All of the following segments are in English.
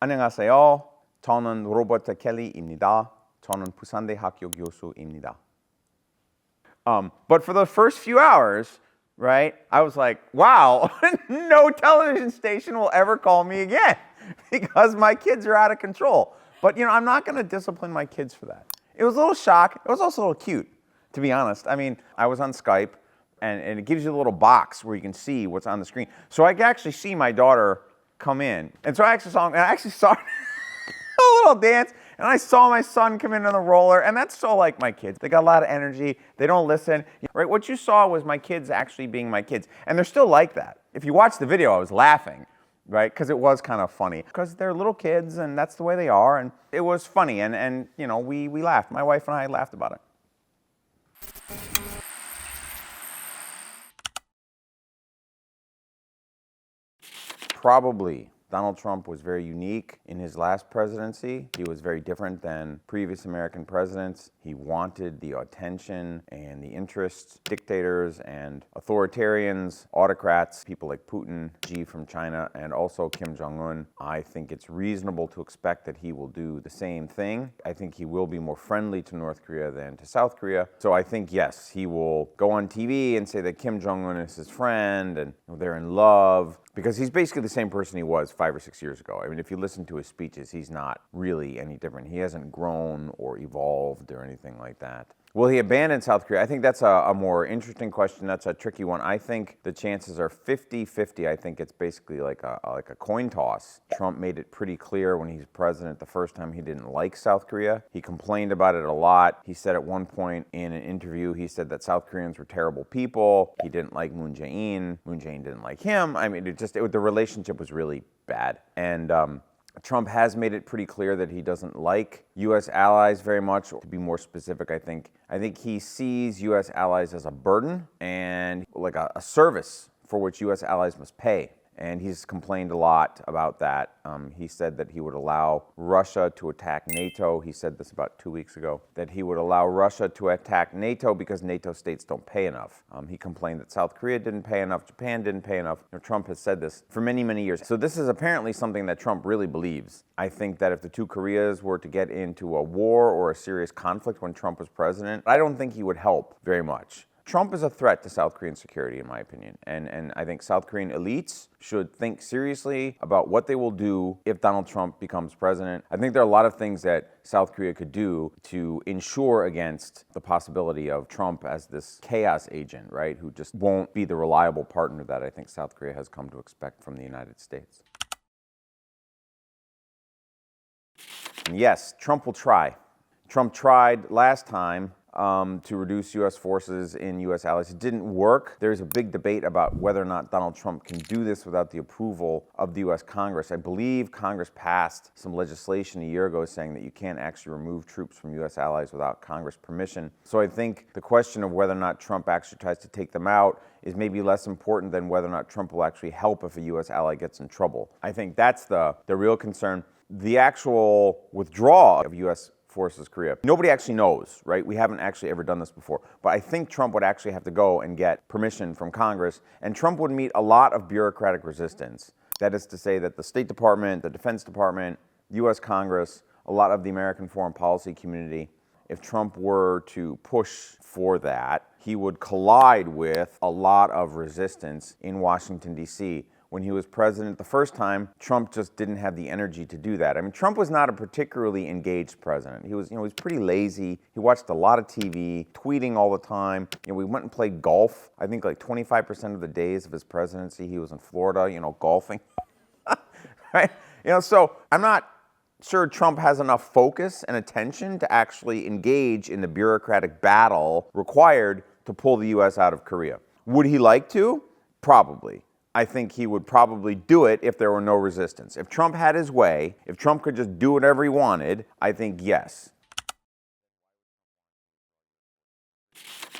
안녕하세요. 저는 로버트 켈리입니다. 저는 부산대 학교 교수입니다. But for the first few hours, right, I was like, wow, no television station will ever call me again because my kids are out of control. But, I'm not going to discipline my kids for that. It was a little shock. It was also a little cute, to be honest. I mean, I was on Skype, and it gives you a little box where you can see what's on the screen. So I could actually see my daughter come in. And so I actually saw a little dance, and I saw my son come in on the roller, and that's so like my kids. They got a lot of energy. They don't listen. Right? What you saw was my kids actually being my kids, and they're still like that. If you watch the video, I was laughing, right? Because it was kind of funny. Because they're little kids, and that's the way they are, and it was funny, and we laughed. My wife and I laughed about it. Probably. Donald Trump was very unique in his last presidency. He was very different than previous American presidents. He wanted the attention and the interests. Dictators and authoritarians, autocrats, people like Putin, Xi from China, and also Kim Jong-un. I think it's reasonable to expect that he will do the same thing. I think he will be more friendly to North Korea than to South Korea. So I think, yes, he will go on TV and say that Kim Jong-un is his friend and they're in love. Because he's basically the same person he was 5 or 6 years ago. I mean, if you listen to his speeches, he's not really any different. He hasn't grown or evolved or anything like that. Will he abandon South Korea? I think that's a more interesting question. That's a tricky one. I think the chances are 50-50. I think it's basically like a coin toss. Trump made it pretty clear when he's president the first time he didn't like South Korea. He complained about it a lot. He said at one point in an interview, he said that South Koreans were terrible people. He didn't like Moon Jae-in. Moon Jae-in didn't like him. I mean, the relationship was really bad. And Trump has made it pretty clear that he doesn't like U.S. allies very much. To be more specific, I think he sees U.S. allies as a burden and like a service for which U.S. allies must pay. And he's complained a lot about that. He said that he would allow Russia to attack NATO. He said this about 2 weeks ago, that he would allow Russia to attack NATO because NATO states don't pay enough. He complained that South Korea didn't pay enough, Japan didn't pay enough. Trump has said this for many, many years. So this is apparently something that Trump really believes. I think that if the two Koreas were to get into a war or a serious conflict when Trump was president, I don't think he would help very much. Trump is a threat to South Korean security, in my opinion. And I think South Korean elites should think seriously about what they will do if Donald Trump becomes president. I think there are a lot of things that South Korea could do to ensure against the possibility of Trump as this chaos agent, right, who just won't be the reliable partner that I think South Korea has come to expect from the United States. And yes, Trump will try. Trump tried last time to reduce U.S. forces in U.S. allies. It didn't work. There's a big debate about whether or not Donald Trump can do this without the approval of the U.S. Congress. I believe Congress passed some legislation a year ago saying that you can't actually remove troops from U.S. allies without Congress permission. So I think the question of whether or not Trump actually tries to take them out is maybe less important than whether or not Trump will actually help if a U.S. ally gets in trouble. I think that's the real concern. The actual withdrawal of U.S. forces Korea. Nobody actually knows, right? We haven't actually ever done this before. But I think Trump would actually have to go and get permission from Congress, and Trump would meet a lot of bureaucratic resistance. That is to say that the State Department, the Defense Department, U.S. Congress, a lot of the American foreign policy community, if Trump were to push for that, he would collide with a lot of resistance in Washington, D.C. When he was president the first time, Trump just didn't have the energy to do that. I mean, Trump was not a particularly engaged president. He was, he was pretty lazy. He watched a lot of TV, tweeting all the time. We went and played golf. I think like 25% of the days of his presidency, he was in Florida, golfing. Right? So I'm not sure Trump has enough focus and attention to actually engage in the bureaucratic battle required to pull the U.S. out of Korea. Would he like to? Probably. I think he would probably do it if there were no resistance. If Trump had his way, if Trump could just do whatever he wanted, I think yes.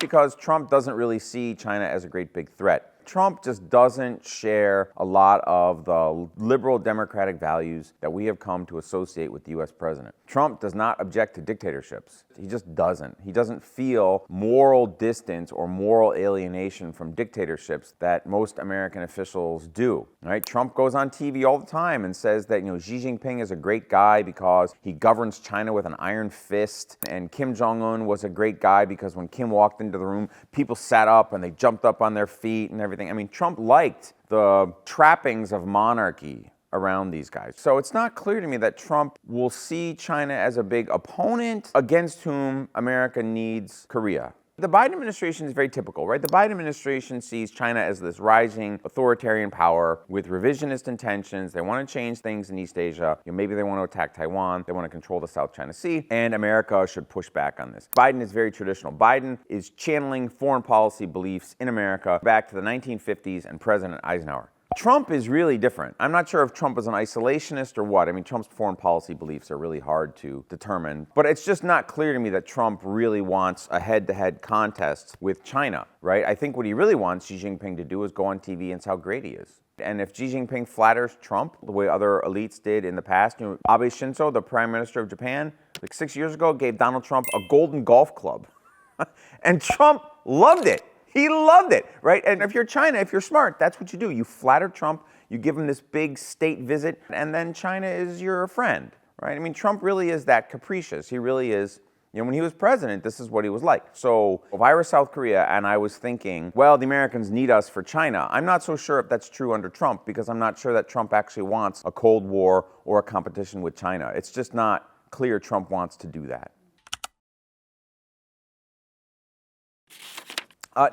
Because Trump doesn't really see China as a great big threat. Trump just doesn't share a lot of the liberal democratic values that we have come to associate with the U.S. president. Trump does not object to dictatorships. He just doesn't. He doesn't feel moral distance or moral alienation from dictatorships that most American officials do. Right? Trump goes on TV all the time and says that Xi Jinping is a great guy because he governs China with an iron fist, and Kim Jong-un was a great guy because when Kim walked into the room, people sat up and they jumped up on their feet and everything. I mean, Trump liked the trappings of monarchy around these guys. So it's not clear to me that Trump will see China as a big opponent against whom America needs Korea. The Biden administration is very typical, right? The Biden administration sees China as this rising authoritarian power with revisionist intentions. They want to change things in East Asia. Maybe they want to attack Taiwan. They want to control the South China Sea, and America should push back on this. Biden is very traditional. Biden is channeling foreign policy beliefs in America back to the 1950s and President Eisenhower. Trump is really different. I'm not sure if Trump is an isolationist or what. I mean, Trump's foreign policy beliefs are really hard to determine. But it's just not clear to me that Trump really wants a head-to-head contest with China, right? I think what he really wants Xi Jinping to do is go on TV and say how great he is. And if Xi Jinping flatters Trump the way other elites did in the past, Abe Shinzo, the prime minister of Japan, like 6 years ago, gave Donald Trump a golden golf club. And Trump loved it. He loved it, right? And if you're China, if you're smart, that's what you do. You flatter Trump, you give him this big state visit, and then China is your friend, right? I mean, Trump really is that capricious. He really is, when he was president, this is what he was like. So if I were South Korea and I was thinking, well, the Americans need us for China, I'm not so sure if that's true under Trump, because I'm not sure that Trump actually wants a Cold War or a competition with China. It's just not clear Trump wants to do that.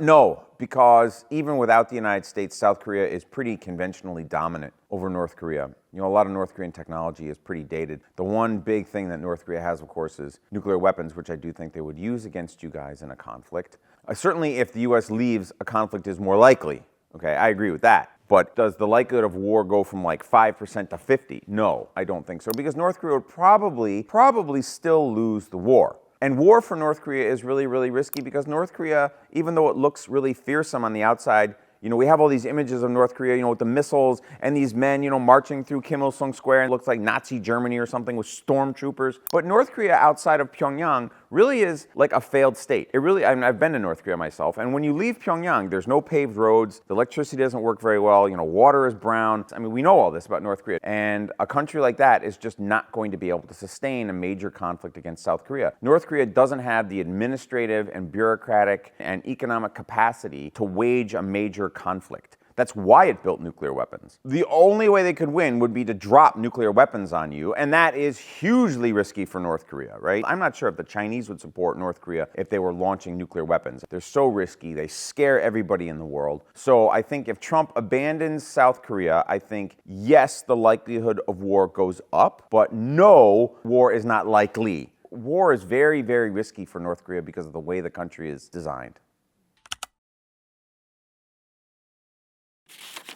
No, because even without the United States, South Korea is pretty conventionally dominant over North Korea. A lot of North Korean technology is pretty dated. The one big thing that North Korea has, of course, is nuclear weapons, which I do think they would use against you guys in a conflict. Certainly, if the U.S. leaves, a conflict is more likely. Okay, I agree with that. But does the likelihood of war go from like 5% to 50? No, I don't think so, because North Korea would probably still lose the war. And war for North Korea is really, really risky because North Korea, even though it looks really fearsome on the outside, we have all these images of North Korea, with the missiles and these men, marching through Kim Il-sung Square. It looks like Nazi Germany or something with stormtroopers. But North Korea outside of Pyongyang really is like a failed state. I've been to North Korea myself, and when you leave Pyongyang, there's no paved roads, the electricity doesn't work very well, water is brown. I mean, we know all this about North Korea. And a country like that is just not going to be able to sustain a major conflict against South Korea. North Korea doesn't have the administrative and bureaucratic and economic capacity to wage a major conflict. That's why it built nuclear weapons. The only way they could win would be to drop nuclear weapons on you, and that is hugely risky for North Korea, right? I'm not sure if the Chinese would support North Korea if they were launching nuclear weapons. They're so risky, they scare everybody in the world. So I think if Trump abandons South Korea, I think, yes, the likelihood of war goes up, but no, war is not likely. War is very, very risky for North Korea because of the way the country is designed.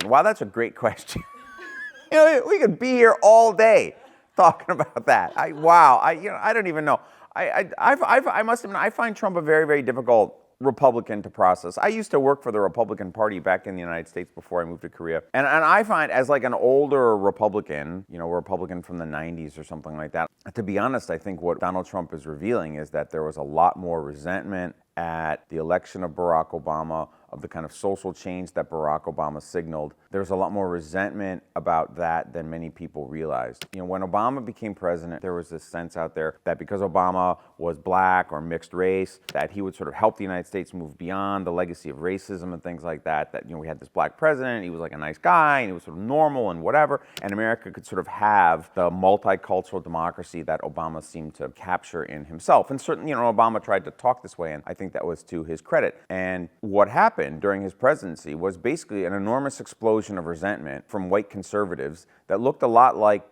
Wow, that's a great question. We could be here all day talking about that. I don't even know. I must admit, I find Trump a very, very difficult Republican to process. I used to work for the Republican Party back in the United States before I moved to Korea. And I find as like an older Republican, a Republican from the 90s or something like that, to be honest, I think what Donald Trump is revealing is that there was a lot more resentment at the election of Barack Obama, of the kind of social change that Barack Obama signaled. There's a lot more resentment about that than many people realized. When Obama became president, there was this sense out there that because Obama was black or mixed race, that he would sort of help the United States move beyond the legacy of racism and things like that, that, we had this black president, he was like a nice guy, and he was sort of normal and whatever, and America could sort of have the multicultural democracy that Obama seemed to capture in himself. And certainly, Obama tried to talk this way, and I think that was to his credit. And what happened during his presidency was basically an enormous explosion of resentment from white conservatives that looked a lot like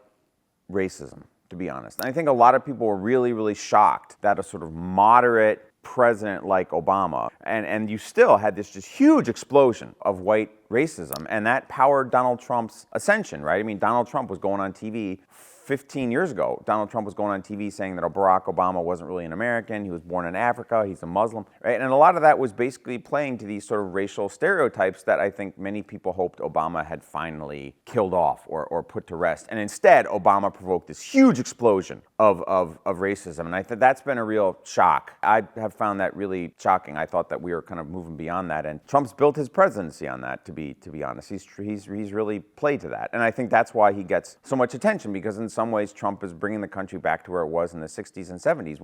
racism, to be honest. And I think a lot of people were really, really shocked that a sort of moderate president like Obama, and you still had this just huge explosion of white racism, and that powered Donald Trump's ascension, right? I mean, Donald Trump was going on TV 15 years ago. Donald Trump was going on TV saying that Barack Obama wasn't really an American, he was born in Africa, he's a Muslim, right? And a lot of that was basically playing to these sort of racial stereotypes that I think many people hoped Obama had finally killed off or put to rest. And instead, Obama provoked this huge explosion of racism, and I think that's been a real shock. I have found that really shocking. I thought that we were kind of moving beyond that, and Trump's built his presidency on that, to be honest. He's really played to that, and I think that's why he gets so much attention, because in some ways Trump is bringing the country back to where it was in the 60s and 70s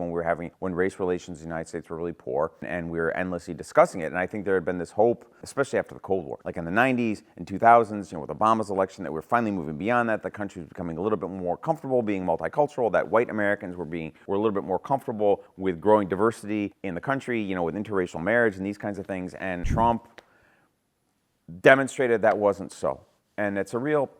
when race relations in the United States were really poor, and we were endlessly discussing it. And I think there had been this hope, especially after the Cold War, like in the 90s and 2000s, with Obama's election, that we're finally moving beyond that. The country was becoming a little bit more comfortable being multicultural, that white Americans were a little bit more comfortable with growing diversity in the country, with interracial marriage and these kinds of things. And Trump demonstrated that wasn't so. And it's a real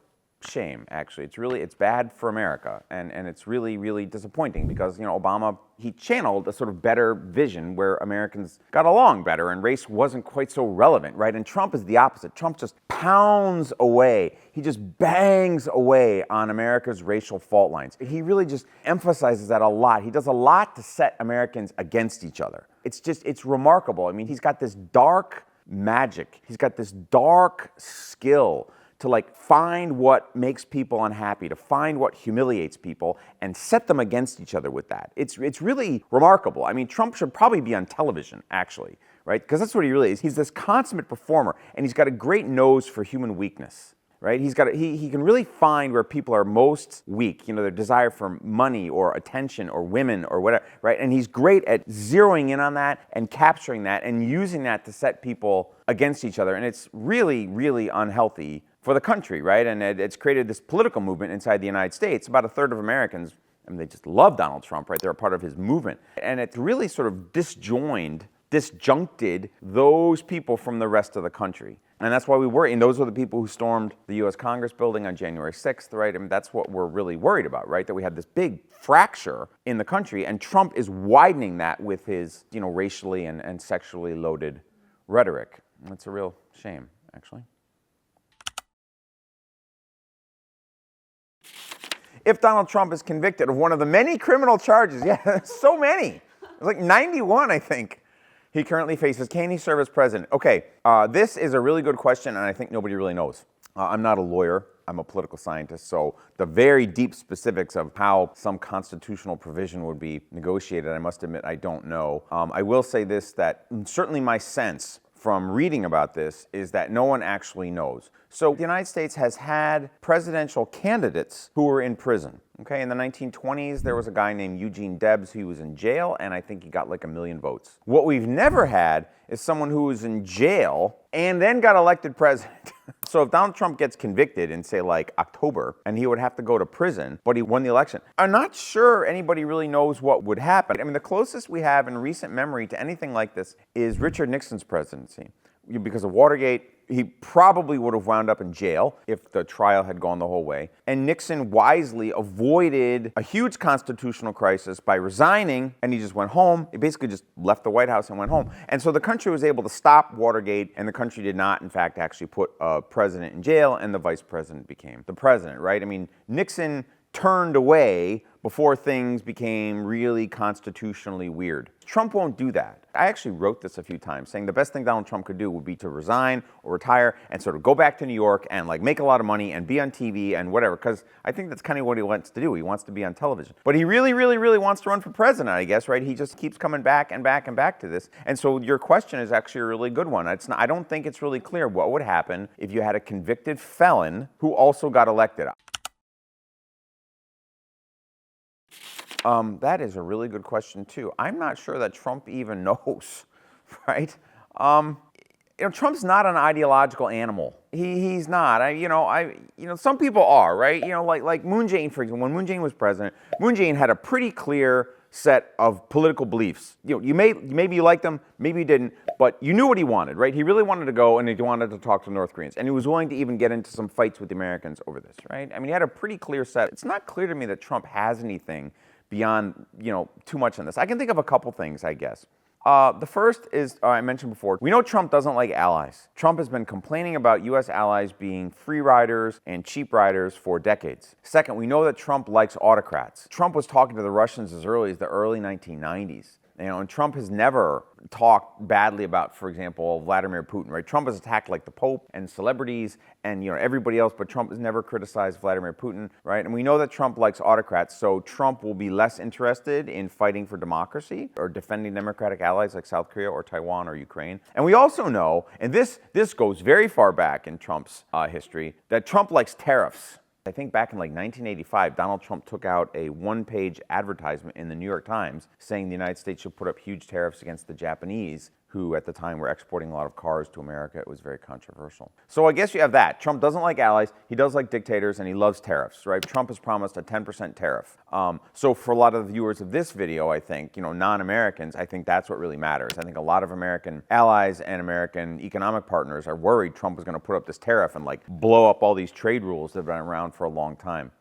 shame, actually. It's bad for America, and it's really disappointing, because Obama, he channeled a sort of better vision where Americans got along better and race wasn't quite so relevant, right? And Trump is the opposite. Trump just pounds away, he just bangs away on America's racial fault lines. He really just emphasizes that a lot. He does a lot to set Americans against each other. It's remarkable. I mean, he's got this dark magic, he's got this dark skill to find what makes people unhappy, to find what humiliates people, and set them against each other with that. It's really remarkable. I mean, Trump should probably be on television, actually, right? Because that's what he really is. He's this consummate performer, and he's got a great nose for human weakness, right? He can really find where people are most weak, their desire for money or attention or women or whatever, right? And he's great at zeroing in on that and capturing that and using that to set people against each other. And it's really unhealthy for the country, right? And it's created this political movement inside the United States. About a third of Americans, they just love Donald Trump, right? They're a part of his movement. And it's really sort of disjuncted those people from the rest of the country. And that's why we worry. And those are the people who stormed the U.S. Congress building on January 6th, right? I mean, that's what we're really worried about, right? That we have this big fracture in the country, and Trump is widening that with his, racially and sexually loaded rhetoric. And it's a real shame, actually. If Donald Trump is convicted of one of the many criminal charges, so many, it's 91, I think, he currently faces, can he serve as president? Okay, this is a really good question, and I think nobody really knows. I'm not a lawyer, I'm a political scientist, so the very deep specifics of how some constitutional provision would be negotiated, I must admit I don't know. I will say this, that certainly my sense from reading about this is that no one actually knows. So the United States has had presidential candidates who were in prison. Okay, in the 1920s, there was a guy named Eugene Debs who was in jail, and I think he got 1 million votes. What we've never had is someone who was in jail and then got elected president. So if Donald Trump gets convicted in, say, October, and he would have to go to prison, but he won the election, I'm not sure anybody really knows what would happen. I mean, the closest we have in recent memory to anything like this is Richard Nixon's presidency. Because of Watergate, he probably would have wound up in jail if the trial had gone the whole way. And Nixon wisely avoided a huge constitutional crisis by resigning, and he just went home. He basically just left the White House and went home. And so the country was able to stop Watergate, and the country did not, in fact, actually put a president in jail, and the vice president became the president, right? I mean, Nixon turned away before things became really constitutionally weird. Trump won't do that. I actually wrote this a few times, saying the best thing Donald Trump could do would be to resign or retire and sort of go back to New York and make a lot of money and be on TV and whatever, because I think that's kind of what he wants to do. He wants to be on television. But he really wants to run for president, I guess, right? He just keeps coming back and back and back to this. And so your question is actually a really good one. I don't think it's really clear what would happen if you had a convicted felon who also got elected. That is a really good question, too. I'm not sure that Trump even knows, right? Trump's not an ideological animal. He's not. Some people are, right? Like Moon Jae-in, for example. When Moon Jae-in was president, Moon Jae-in had a pretty clear set of political beliefs. Maybe you liked them, maybe you didn't, but you knew what he wanted, right? He really wanted to go, and he wanted to talk to North Koreans, and he was willing to even get into some fights with the Americans over this, right? I mean, he had a pretty clear set. It's not clear to me that Trump has anything beyond, too much on this. I can think of a couple things, I guess. The first is, I mentioned before, we know Trump doesn't like allies. Trump has been complaining about U.S. allies being free riders and cheap riders for decades. Second, we know that Trump likes autocrats. Trump was talking to the Russians as early as the early 1990s. And Trump has never talked badly about, for example, Vladimir Putin, right? Trump has attacked like the Pope and celebrities and everybody else, but Trump has never criticized Vladimir Putin, right? And we know that Trump likes autocrats, so Trump will be less interested in fighting for democracy or defending democratic allies like South Korea or Taiwan or Ukraine. And we also know, and this goes very far back in Trump's history, that Trump likes tariffs. I think back in like 1985, Donald Trump took out a one-page advertisement in the New York Times saying the United States should put up huge tariffs against the Japanese, who at the time were exporting a lot of cars to America. It was very controversial. So I guess you have that. Trump doesn't like allies, he does like dictators, and he loves tariffs, right? Trump has promised a 10% tariff. So for a lot of the viewers of this video, I think, non-Americans, I think that's what really matters. I think a lot of American allies and American economic partners are worried Trump is going to put up this tariff and like blow up all these trade rules that have been around for a long time.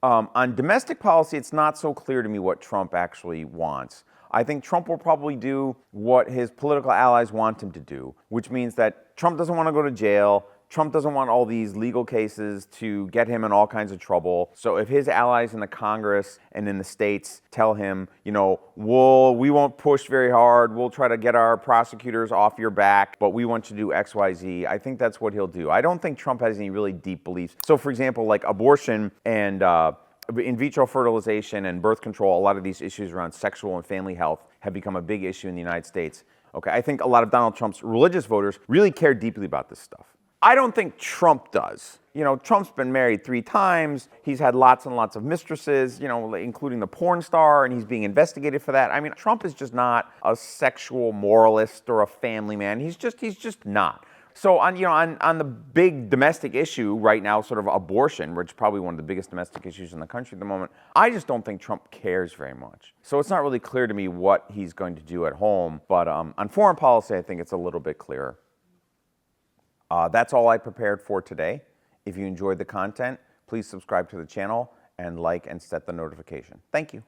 On domestic policy, it's not so clear to me what Trump actually wants. I think Trump will probably do what his political allies want him to do, which means that Trump doesn't want to go to jail. Trump doesn't want all these legal cases to get him in all kinds of trouble. So if his allies in the Congress and in the states tell him, we won't push very hard, we'll try to get our prosecutors off your back, but we want you to do X, Y, Z, I think that's what he'll do. I don't think Trump has any really deep beliefs. So for example, like abortion and in vitro fertilization and birth control, a lot of these issues around sexual and family health have become a big issue in the United States. Okay, I think a lot of Donald Trump's religious voters really care deeply about this stuff. I don't think Trump does. Trump's been married 3 times. He's had lots and lots of mistresses, including the porn star, and he's being investigated for that. I mean, Trump is just not a sexual moralist or a family man. He's just not. So on the big domestic issue right now, sort of abortion, which is probably one of the biggest domestic issues in the country at the moment, I just don't think Trump cares very much. So it's not really clear to me what he's going to do at home. But on foreign policy, I think it's a little bit clearer. That's all I prepared for today. If you enjoyed the content, please subscribe to the channel and like and set the notification. Thank you.